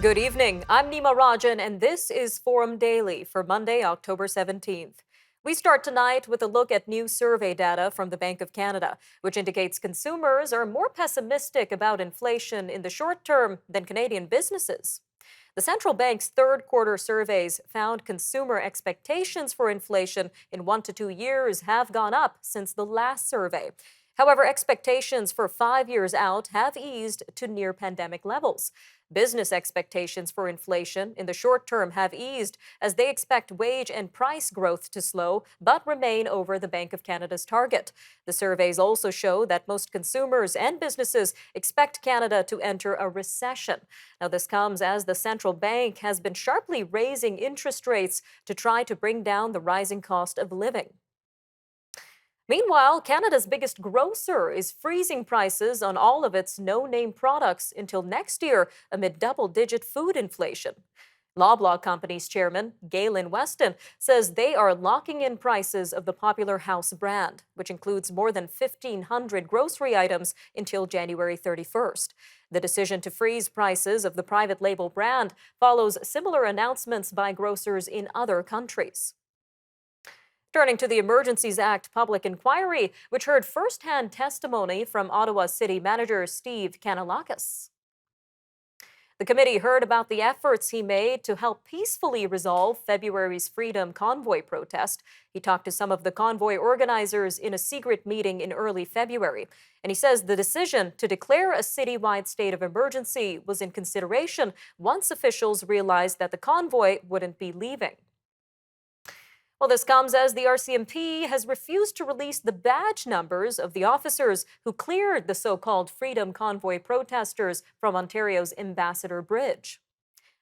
Good evening. I'm Nima Rajan, and this is Forum Daily for Monday, October 17th. We start tonight with a look at new survey data from the Bank of Canada, which indicates consumers are more pessimistic about inflation in the short term than Canadian businesses. The central bank's third quarter surveys found consumer expectations for inflation in 1 to 2 years have gone up since the last survey. However, expectations for 5 years out have eased to near pandemic levels. Business expectations for inflation in the short term have eased as they expect wage and price growth to slow but remain over the Bank of Canada's target. The surveys also show that most consumers and businesses expect Canada to enter a recession. Now, this comes as the central bank has been sharply raising interest rates to try to bring down the rising cost of living. Meanwhile, Canada's biggest grocer is freezing prices on all of its no-name products until next year amid double-digit food inflation. Loblaw Company's chairman, Galen Weston, says they are locking in prices of the popular House brand, which includes more than 1,500 grocery items until January 31st. The decision to freeze prices of the private label brand follows similar announcements by grocers in other countries. Turning to the Emergencies Act public inquiry, which heard first-hand testimony from Ottawa City Manager Steve Kanellakis. The committee heard about the efforts he made to help peacefully resolve February's Freedom Convoy protest. He talked to some of the convoy organizers in a secret meeting in early February, and he says the decision to declare a citywide state of emergency was in consideration once officials realized that the convoy wouldn't be leaving. Well, this comes as the RCMP has refused to release the badge numbers of the officers who cleared the so-called Freedom Convoy protesters from Ontario's Ambassador Bridge.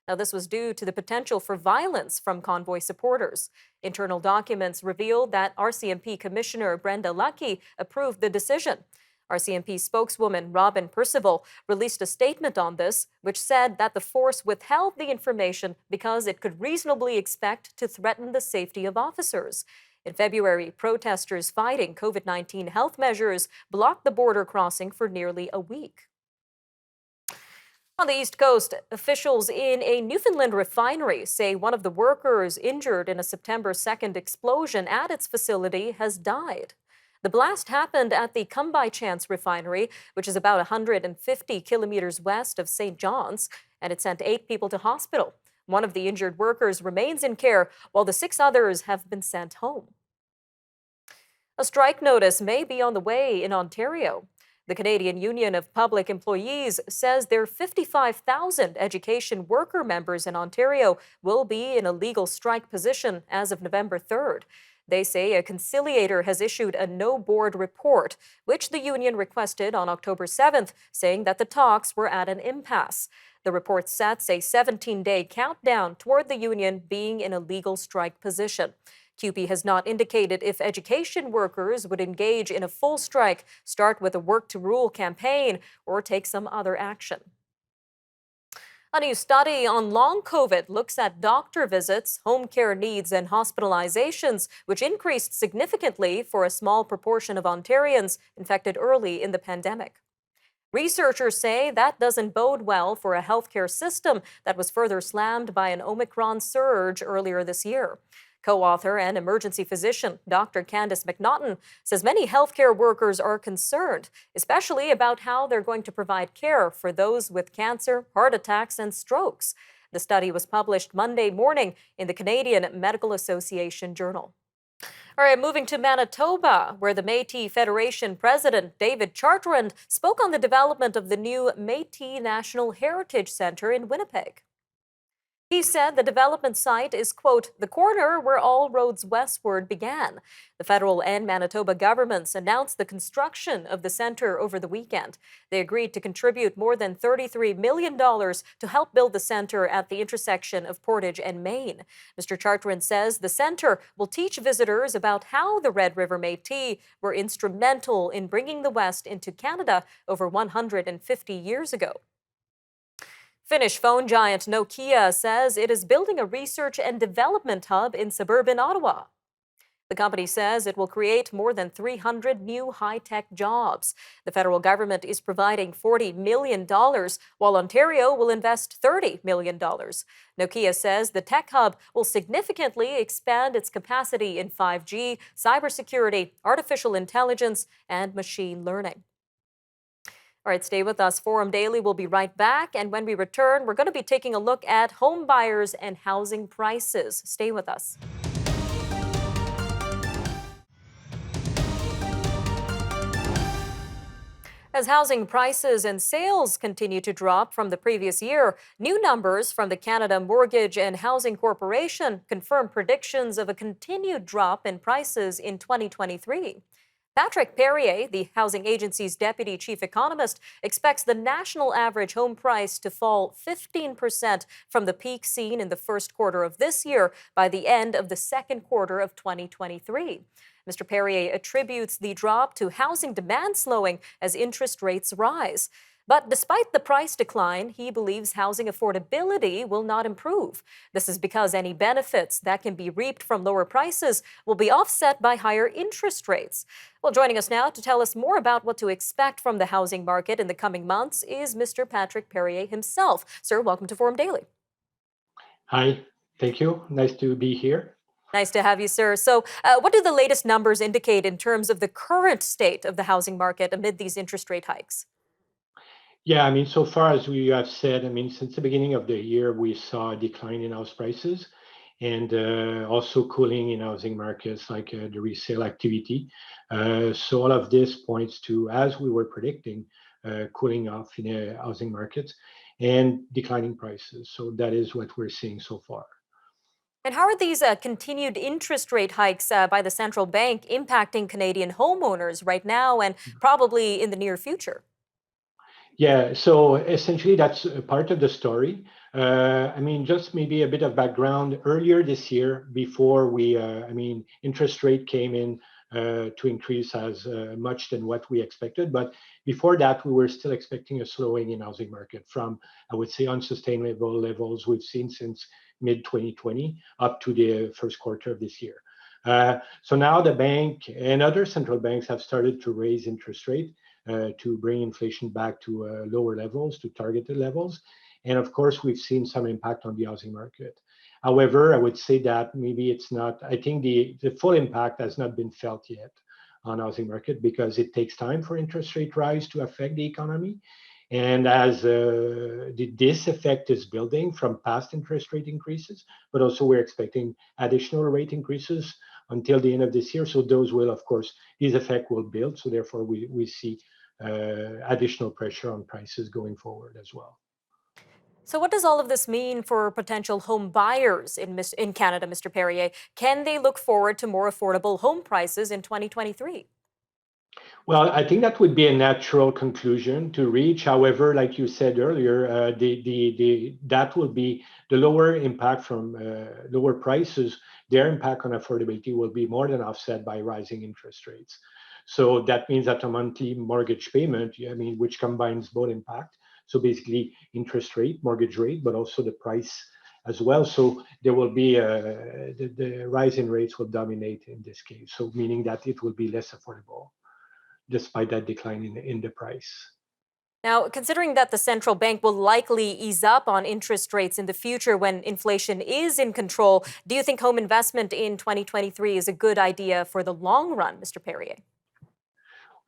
Now, this was due to the potential for violence from convoy supporters. Internal documents revealed that RCMP Commissioner Brenda Lucki approved the decision. RCMP spokeswoman Robin Percival released a statement on this, which said that the force withheld the information because it could reasonably expect to threaten the safety of officers. In February, protesters fighting COVID-19 health measures blocked the border crossing for nearly a week. On the East Coast, officials in a Newfoundland refinery say one of the workers injured in a September 2nd explosion at its facility has died. The blast happened at the Come By Chance refinery, which is about 150 kilometers west of St. John's, and it sent 8 people to hospital. One of the injured workers remains in care, while the 6 others have been sent home. A strike notice may be on the way in Ontario. The Canadian Union of Public Employees says their 55,000 education worker members in Ontario will be in a legal strike position as of November 3rd. They say a conciliator has issued a no-board report, which the union requested on October 7th, saying that the talks were at an impasse. The report sets a 17-day countdown toward the union being in a legal strike position. CUPE has not indicated if education workers would engage in a full strike, start with a work-to-rule campaign, or take some other action. A new study on long COVID looks at doctor visits, home care needs, and hospitalizations, which increased significantly for a small proportion of Ontarians infected early in the pandemic. Researchers say that doesn't bode well for a healthcare system that was further slammed by an Omicron surge earlier this year. Co-author and emergency physician Dr. Candice McNaughton says many healthcare workers are concerned, especially about how they're going to provide care for those with cancer, heart attacks, and strokes. The study was published Monday morning in the Canadian Medical Association Journal. All right, moving to Manitoba, where the Métis Federation President David Chartrand spoke on the development of the new Métis National Heritage Centre in Winnipeg. He said the development site is, quote, the corner where all roads westward began. The federal and Manitoba governments announced the construction of the centre over the weekend. They agreed to contribute more than $33 million to help build the centre at the intersection of Portage and Main. Mr. Chartrand says the centre will teach visitors about how the Red River Métis were instrumental in bringing the West into Canada over 150 years ago. Finnish phone giant Nokia says it is building a research and development hub in suburban Ottawa. The company says it will create more than 300 new high-tech jobs. The federal government is providing $40 million, while Ontario will invest $30 million. Nokia says the tech hub will significantly expand its capacity in 5G, cybersecurity, artificial intelligence, and machine learning. All right, stay with us. Forum Daily will be right back. And when we return, we're going to be taking a look at home buyers and housing prices. Stay with us. As housing prices and sales continue to drop from the previous year, new numbers from the Canada Mortgage and Housing Corporation confirm predictions of a continued drop in prices in 2023. Patrick Perrier, the housing agency's deputy chief economist, expects the national average home price to fall 15% from the peak seen in the first quarter of this year by the end of the second quarter of 2023. Mr. Perrier attributes the drop to housing demand slowing as interest rates rise. But despite the price decline, he believes housing affordability will not improve. This is because any benefits that can be reaped from lower prices will be offset by higher interest rates. Well, joining us now to tell us more about what to expect from the housing market in the coming months is Mr. Patrick Perrier himself. Sir, welcome to Forum Daily. Hi, thank you. Nice to be here. Nice to have you, sir. So, what do the latest numbers indicate in terms of the current state of the housing market amid these interest rate hikes? Yeah, I mean, so far as we have said, I mean, since the beginning of the year, we saw a decline in house prices and also cooling in housing markets like the resale activity. So all of this points to, as we were predicting, cooling off in the housing markets and declining prices. So that is what we're seeing so far. And how are these continued interest rate hikes by the central bank impacting Canadian homeowners right now and probably in the near future? Yeah, so essentially that's a part of the story. I mean, just maybe a bit of background. Earlier this year, before interest rate came in to increase as much than what we expected. But before that, we were still expecting a slowing in housing market from, I would say, unsustainable levels we've seen since mid 2020 up to the first quarter of this year. So now the bank and other central banks have started to raise interest rate to bring inflation back to lower levels, to targeted levels. And of course, we've seen some impact on the housing market. However, I would say that maybe it's not, I think the full impact has not been felt yet on housing market because it takes time for interest rate rise to affect the economy. And as this effect is building from past interest rate increases, but also we're expecting additional rate increases until the end of this year. So those will, of course, these effect will build. So therefore, we see additional pressure on prices going forward as well. So what does all of this mean for potential home buyers in Canada, Mr. Perrier? Can they look forward to more affordable home prices in 2023? Well, I think that would be a natural conclusion to reach. However, like you said earlier, that will be the lower impact from lower prices. Their impact on affordability will be more than offset by rising interest rates. So that means that a monthly mortgage payment, I mean, which combines both impact. So basically interest rate, mortgage rate, but also the price as well. So there will be the rise in rates will dominate in this case. So meaning that it will be less affordable despite that decline in the price. Now, considering that the central bank will likely ease up on interest rates in the future when inflation is in control, do you think home investment in 2023 is a good idea for the long run, Mr. Perrier?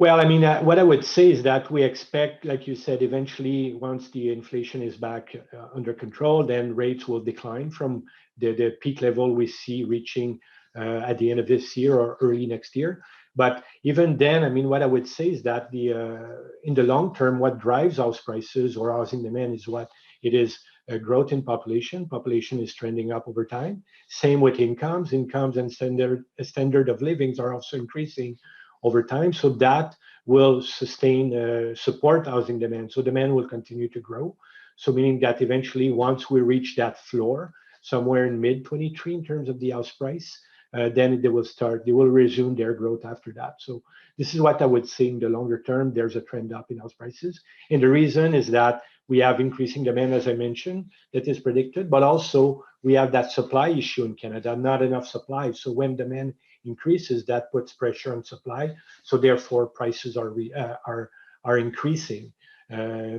Well, I mean, what I would say is that we expect, like you said, eventually, once the inflation is back under control, then rates will decline from the peak level we see reaching at the end of this year or early next year. But even then, I mean, what I would say is that in the long term, what drives house prices or housing demand is what it is a growth in population. Population is trending up over time. Same with incomes. Incomes and standard of livings are also increasing over time. So that will sustain, support housing demand. So demand will continue to grow. So meaning that eventually, once we reach that floor, somewhere in mid 23 in terms of the house price, then they will resume their growth after that. So this is what I would say in the longer term, there's a trend up in house prices. And the reason is that we have increasing demand, as I mentioned, that is predicted, but also we have that supply issue in Canada, not enough supply. So when demand increases, that puts pressure on supply. So therefore, prices are increasing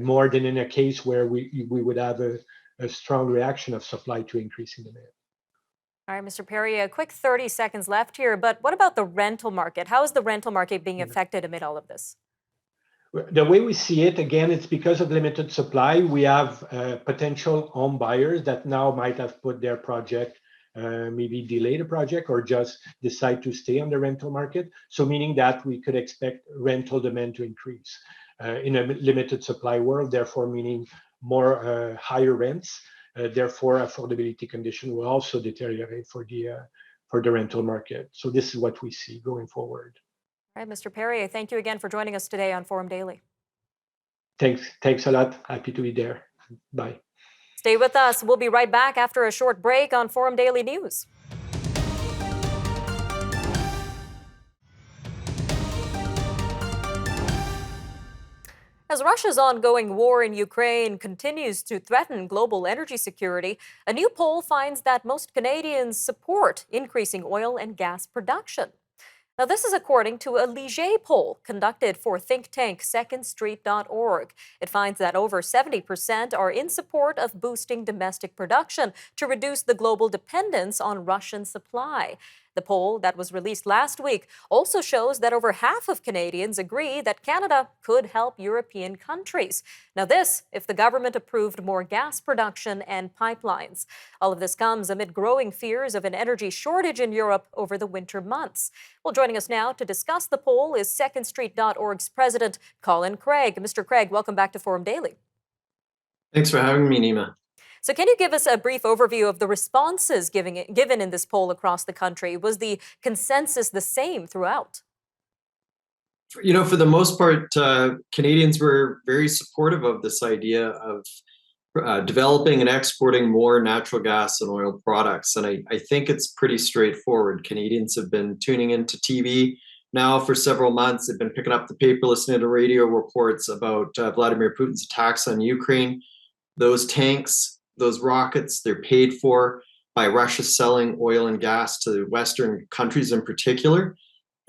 more than in a case where we would have a strong reaction of supply to increasing demand. All right, Mr. Perrier, a quick 30 seconds left here, but what about the rental market? How is the rental market being affected amid all of this? The way we see it, again, it's because of limited supply. We have potential home buyers that now might have put their project, maybe delay the project or just decide to stay on the rental market. So meaning that we could expect rental demand to increase in a limited supply world, therefore meaning more higher rents. Therefore, affordability condition will also deteriorate for the rental market. So this is what we see going forward. All right, Mr. Perrier, thank you again for joining us today on Forum Daily. Thanks a lot. Happy to be there. Bye. Stay with us. We'll be right back after a short break on Forum Daily News. As Russia's ongoing war in Ukraine continues to threaten global energy security, a new poll finds that most Canadians support increasing oil and gas production. Now, this is according to a Leger poll conducted for think tank secondstreet.org. It finds that over 70% are in support of boosting domestic production to reduce the global dependence on Russian supply. The poll that was released last week also shows that over half of Canadians agree that Canada could help European countries. Now this, if the government approved more gas production and pipelines. All of this comes amid growing fears of an energy shortage in Europe over the winter months. Well, joining us now to discuss the poll is secondstreet.org's president, Colin Craig. Mr. Craig, welcome back to Forum Daily. Thanks for having me, Nima. So can you give us a brief overview of the responses given in this poll across the country? Was the consensus the same throughout? You know, for the most part, Canadians were very supportive of this idea of developing and exporting more natural gas and oil products. And I think it's pretty straightforward. Canadians have been tuning into TV now for several months. They've been picking up the paper, listening to radio reports about Vladimir Putin's attacks on Ukraine. Those tanks, those rockets, they're paid for by Russia selling oil and gas to Western countries in particular.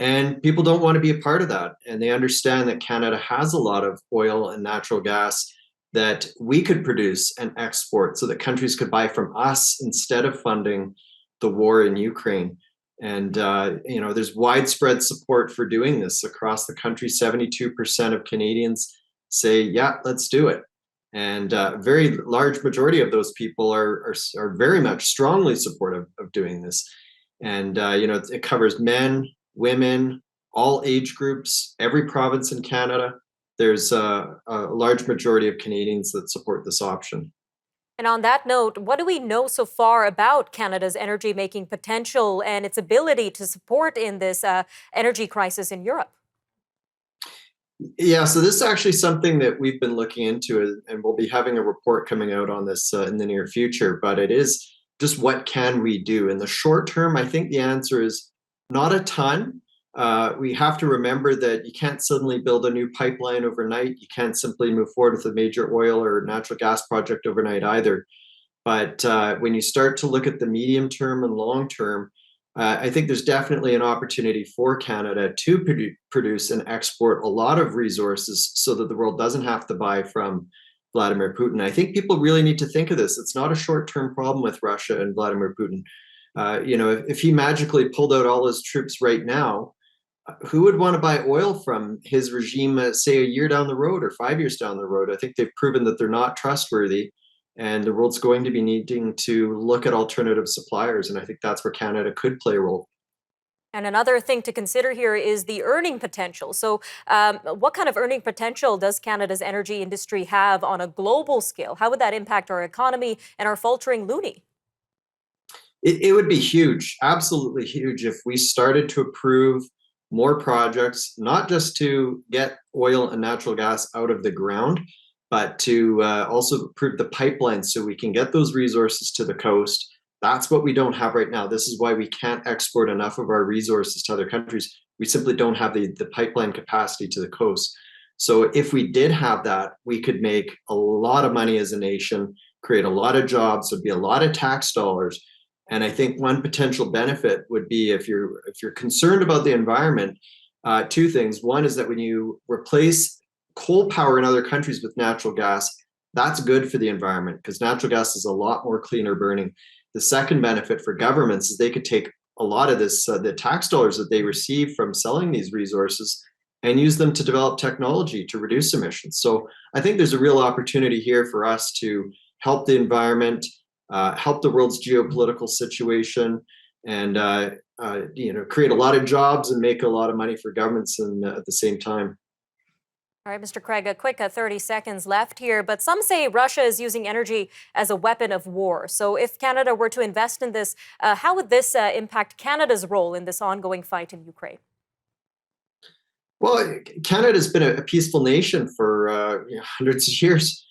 And people don't want to be a part of that. And they understand that Canada has a lot of oil and natural gas that we could produce and export so that countries could buy from us instead of funding the war in Ukraine. And, you know, there's widespread support for doing this across the country. 72% of Canadians say, yeah, let's do it. And a very large majority of those people are very much strongly supportive of doing this. And, you know, it covers men, women, all age groups, every province in Canada. There's a large majority of Canadians that support this option. And on that note, what do we know so far about Canada's energy-making potential and its ability to support in this energy crisis in Europe? Yeah, so this is actually something that we've been looking into, and we'll be having a report coming out on this in the near future. But it is just what can we do? In the short term, I think the answer is not a ton. We have to remember that you can't suddenly build a new pipeline overnight. You can't simply move forward with a major oil or natural gas project overnight either. But when you start to look at the medium term and long term, I think there's definitely an opportunity for Canada to produce and export a lot of resources so that the world doesn't have to buy from Vladimir Putin. I think people really need to think of this. It's not a short-term problem with Russia and Vladimir Putin. You know, if he magically pulled out all his troops right now, who would want to buy oil from his regime, say, a year down the road or 5 years down the road? I think they've proven that they're not trustworthy. And the world's going to be needing to look at alternative suppliers. And I think that's where Canada could play a role. And another thing to consider here is the earning potential. So what kind of earning potential does Canada's energy industry have on a global scale? How would that impact our economy and our faltering loonie? It would be huge, absolutely huge, if we started to approve more projects, not just to get oil and natural gas out of the ground, but to also improve the pipelines so we can get those resources to the coast. That's what we don't have right now. This is why we can't export enough of our resources to other countries. We simply don't have the pipeline capacity to the coast. So if we did have that, we could make a lot of money as a nation, create a lot of jobs, there'd be a lot of tax dollars. And I think one potential benefit would be if you're concerned about the environment, two things. One is that when you replace coal power in other countries with natural gas, that's good for the environment because natural gas is a lot more cleaner burning. The second benefit for governments is they could take a lot of this, the tax dollars that they receive from selling these resources, and use them to develop technology to reduce emissions. So I think there's a real opportunity here for us to help the environment, help the world's geopolitical situation, and create a lot of jobs and make a lot of money for governments at the same time. All right, Mr. Craig, a quick 30 seconds left here, but some say Russia is using energy as a weapon of war. So if Canada were to invest in this, how would this impact Canada's role in this ongoing fight in Ukraine? Well, Canada's been a peaceful nation for hundreds of years.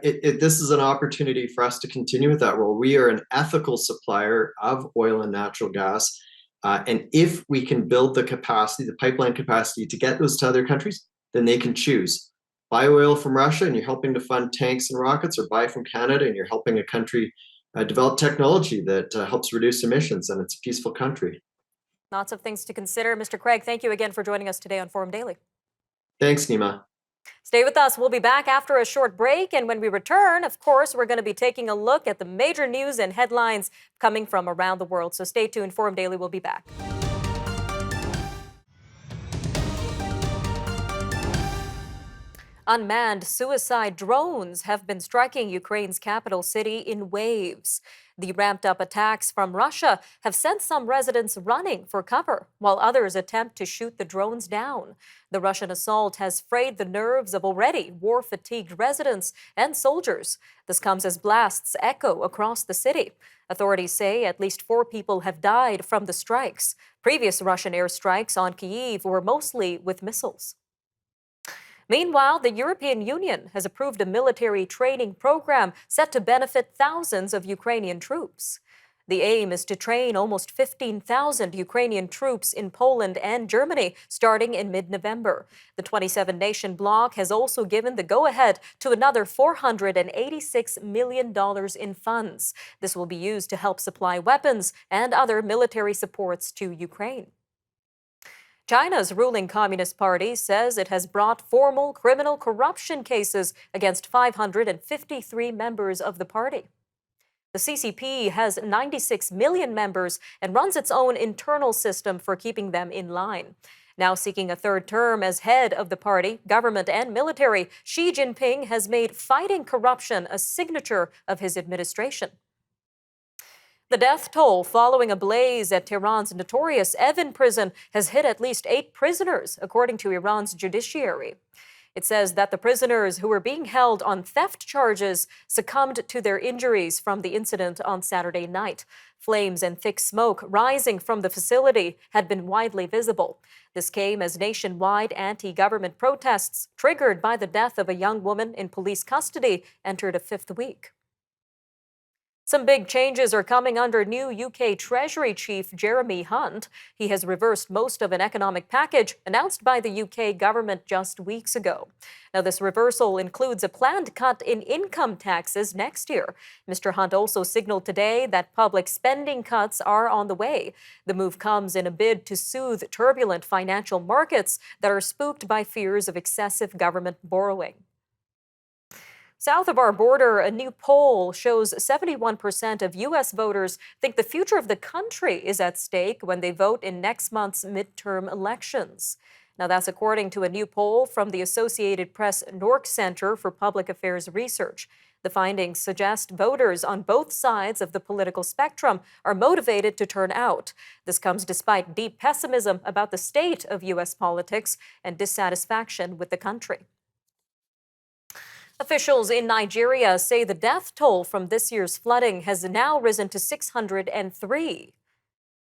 This is an opportunity for us to continue with that role. We are an ethical supplier of oil and natural gas. And if we can build the capacity, the pipeline capacity to get those to other countries, then they can choose. Buy oil from Russia and you're helping to fund tanks and rockets, or buy from Canada and you're helping a country develop technology that helps reduce emissions, and it's a peaceful country. Lots of things to consider. Mr. Craig, thank you again for joining us today on Forum Daily. Thanks, Nima. Stay with us. We'll be back after a short break. And when we return, of course, we're going to be taking a look at the major news and headlines coming from around the world. So stay tuned. Forum Daily will be back. Unmanned suicide drones have been striking Ukraine's capital city in waves. The ramped-up attacks from Russia have sent some residents running for cover, while others attempt to shoot the drones down. The Russian assault has frayed the nerves of already war-fatigued residents and soldiers. This comes as blasts echo across the city. Authorities say at least 4 people have died from the strikes. Previous Russian airstrikes on Kyiv were mostly with missiles. Meanwhile, the European Union has approved a military training program set to benefit thousands of Ukrainian troops. The aim is to train almost 15,000 Ukrainian troops in Poland and Germany starting in mid-November. The 27-nation bloc has also given the go-ahead to another $486 million in funds. This will be used to help supply weapons and other military supports to Ukraine. China's ruling Communist Party says it has brought formal criminal corruption cases against 553 members of the party. The CCP has 96 million members and runs its own internal system for keeping them in line. Now seeking a third term as head of the party, government, and military, Xi Jinping has made fighting corruption a signature of his administration. The death toll following a blaze at Tehran's notorious Evin prison has hit at least 8 prisoners, according to Iran's judiciary. It says that the prisoners who were being held on theft charges succumbed to their injuries from the incident on Saturday night. Flames and thick smoke rising from the facility had been widely visible. This came as nationwide anti-government protests, triggered by the death of a young woman in police custody, entered a 5th week. Some big changes are coming under new UK Treasury Chief Jeremy Hunt. He has reversed most of an economic package announced by the UK government just weeks ago. Now, this reversal includes a planned cut in income taxes next year. Mr. Hunt also signaled today that public spending cuts are on the way. The move comes in a bid to soothe turbulent financial markets that are spooked by fears of excessive government borrowing. South of our border, a new poll shows 71% of U.S. voters think the future of the country is at stake when they vote in next month's midterm elections. Now, that's according to a new poll from the Associated Press Nork Center for Public Affairs Research. The findings suggest voters on both sides of the political spectrum are motivated to turn out. This comes despite deep pessimism about the state of U.S. politics and dissatisfaction with the country. Officials in Nigeria say the death toll from this year's flooding has now risen to 603.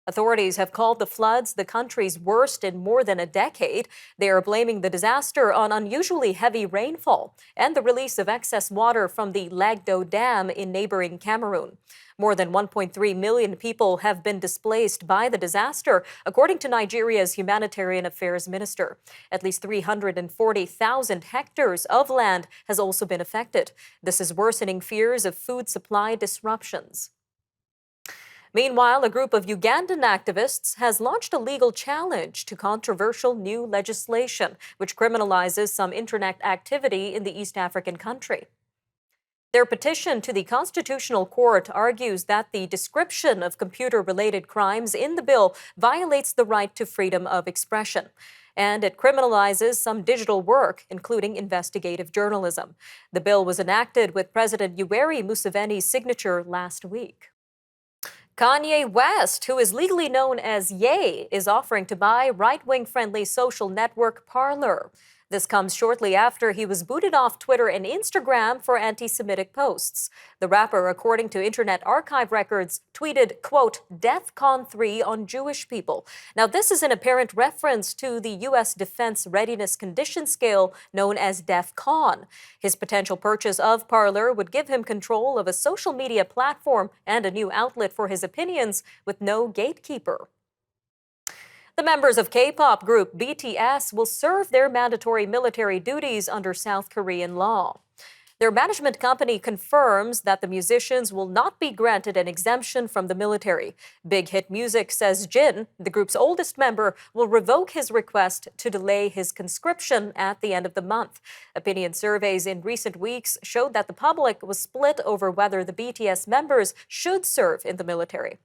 Authorities have called the floods the country's worst in more than a decade. They are blaming the disaster on unusually heavy rainfall and the release of excess water from the Lagdo Dam in neighboring Cameroon. More than 1.3 million people have been displaced by the disaster, according to Nigeria's Humanitarian Affairs Minister. At least 340,000 hectares of land has also been affected. This is worsening fears of food supply disruptions. Meanwhile, a group of Ugandan activists has launched a legal challenge to controversial new legislation, which criminalizes some internet activity in the East African country. Their petition to the Constitutional Court argues that the description of computer-related crimes in the bill violates the right to freedom of expression, and it criminalizes some digital work, including investigative journalism. The bill was enacted with President Yoweri Museveni's signature last week. Kanye West, who is legally known as Ye, is offering to buy right-wing friendly social network Parler. This comes shortly after he was booted off Twitter and Instagram for anti-Semitic posts. The rapper, according to Internet Archive records, tweeted, quote, "DEFCON 3 on Jewish people." Now, this is an apparent reference to the U.S. Defense Readiness Condition Scale known as DEFCON. His potential purchase of Parler would give him control of a social media platform and a new outlet for his opinions with no gatekeeper. The members of K-pop group BTS will serve their mandatory military duties under South Korean law. Their management company confirms that the musicians will not be granted an exemption from the military. Big Hit Music says Jin, the group's oldest member, will revoke his request to delay his conscription at the end of the month. Opinion surveys in recent weeks showed that the public was split over whether the BTS members should serve in the military.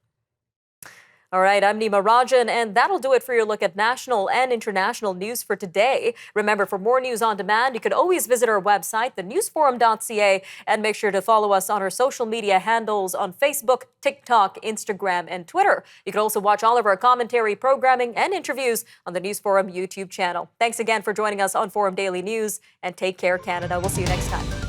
All right, I'm Nima Rajan, and that'll do it for your look at national and international news for today. Remember, for more news on demand, you can always visit our website, thenewsforum.ca, and make sure to follow us on our social media handles on Facebook, TikTok, Instagram, and Twitter. You can also watch all of our commentary, programming, and interviews on the News Forum YouTube channel. Thanks again for joining us on Forum Daily News, and take care, Canada. We'll see you next time.